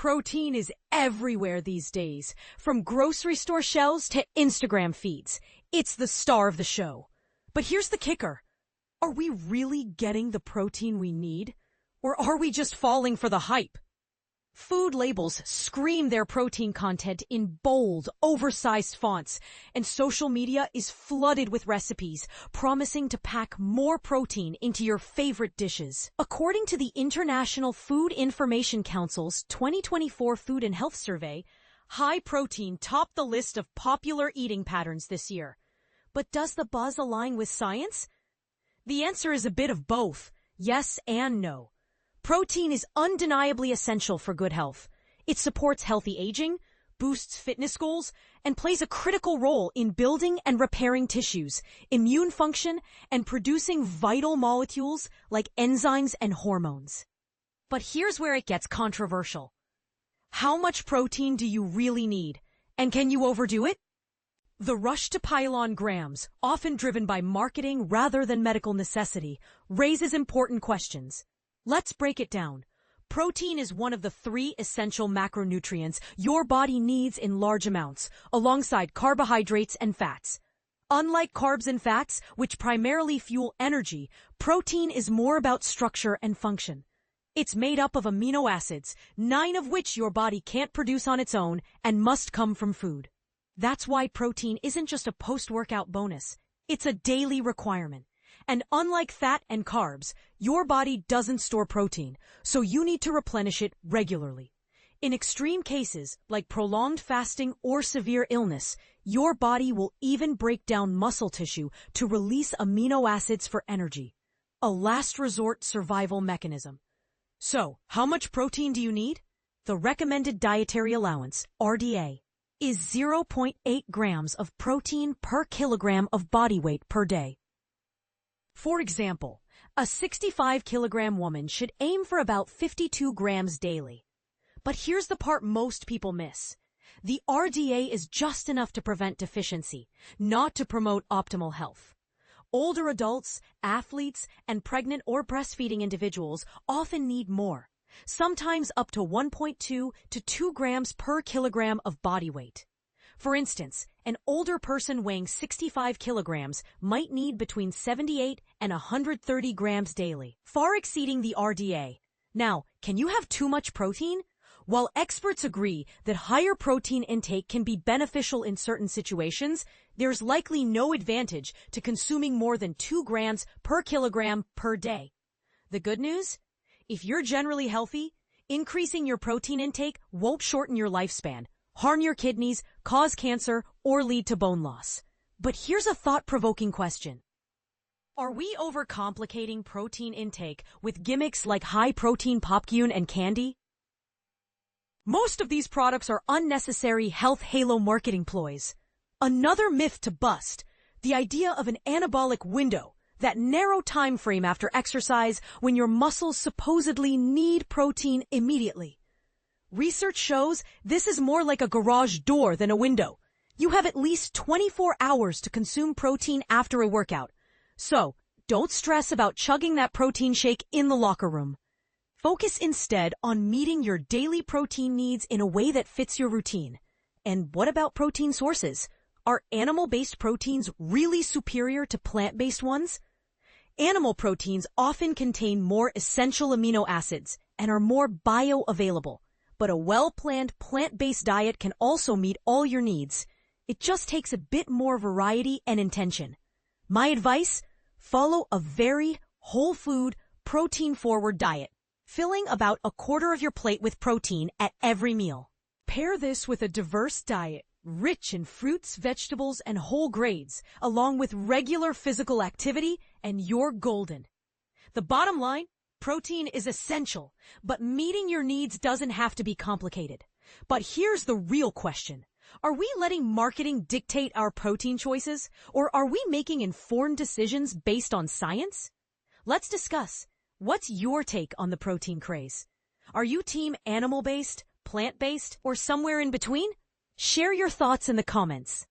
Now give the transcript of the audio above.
Protein is everywhere these days, from grocery store shelves to Instagram feeds. It's the star of the show. But here's the kicker. Are we really getting the protein we need? Or are we just falling for the hype? Food labels scream their protein content in bold, oversized fonts, and social media is flooded with recipes promising to pack more protein into your favorite dishes. According to the International Food Information Council's 2024 Food and Health Survey, high protein topped the list of popular eating patterns this year. But does the buzz align with science? The answer is a bit of both, yes and no. Protein is undeniably essential for good health. It supports healthy aging, boosts fitness goals, and plays a critical role in building and repairing tissues, immune function, and producing vital molecules like enzymes and hormones. But here's where it gets controversial. How much protein do you really need? And can you overdo it? The rush to pile on grams, often driven by marketing rather than medical necessity, raises important questions. Let's break it down. Protein is one of the 3 essential macronutrients your body needs in large amounts, alongside carbohydrates and fats. Unlike carbs and fats, which primarily fuel energy, protein is more about structure and function. It's made up of amino acids, 9 of which your body can't produce on its own and must come from food. That's why protein isn't just a post-workout bonus. It's a daily requirement. And unlike fat and carbs, your body doesn't store protein, so you need to replenish it regularly. In extreme cases, like prolonged fasting or severe illness, your body will even break down muscle tissue to release amino acids for energy. A last resort survival mechanism. So, how much protein do you need? The recommended dietary allowance, RDA, is 0.8 grams of protein per kilogram of body weight per day. For example, a 65-kilogram woman should aim for about 52 grams daily. But here's the part most people miss. The RDA is just enough to prevent deficiency, not to promote optimal health. Older adults, athletes, and pregnant or breastfeeding individuals often need more, sometimes up to 1.2 to 2 grams per kilogram of body weight. For instance, an older person weighing 65 kilograms might need between 78 and 130 grams daily, far exceeding the RDA. Now, can you have too much protein? While experts agree that higher protein intake can be beneficial in certain situations, there's likely no advantage to consuming more than 2 grams per kilogram per day. The good news? If you're generally healthy, increasing your protein intake won't shorten your lifespan, harm your kidneys, cause cancer, or lead to bone loss. But here's a thought-provoking question. Are we overcomplicating protein intake with gimmicks like high-protein popcorn and candy? Most of these products are unnecessary health halo marketing ploys. Another myth to bust, the idea of an anabolic window, that narrow time frame after exercise when your muscles supposedly need protein immediately. Research shows this is more like a garage door than a window. You have at least 24 hours to consume protein after a workout. So, don't stress about chugging that protein shake in the locker room. Focus instead on meeting your daily protein needs in a way that fits your routine. And what about protein sources? Are animal-based proteins really superior to plant-based ones? Animal proteins often contain more essential amino acids and are more bioavailable. But a well-planned plant-based diet can also meet all your needs. It just takes a bit more variety and intention. My advice? Follow a very whole food, protein-forward diet, filling about a quarter of your plate with protein at every meal. Pair this with a diverse diet, rich in fruits, vegetables, and whole grains, along with regular physical activity, and you're golden. The bottom line? Protein is essential, but meeting your needs doesn't have to be complicated. But here's the real question. Are we letting marketing dictate our protein choices, or are we making informed decisions based on science? Let's discuss. What's your take on the protein craze? Are you team animal-based, plant-based, or somewhere in between? Share your thoughts in the comments.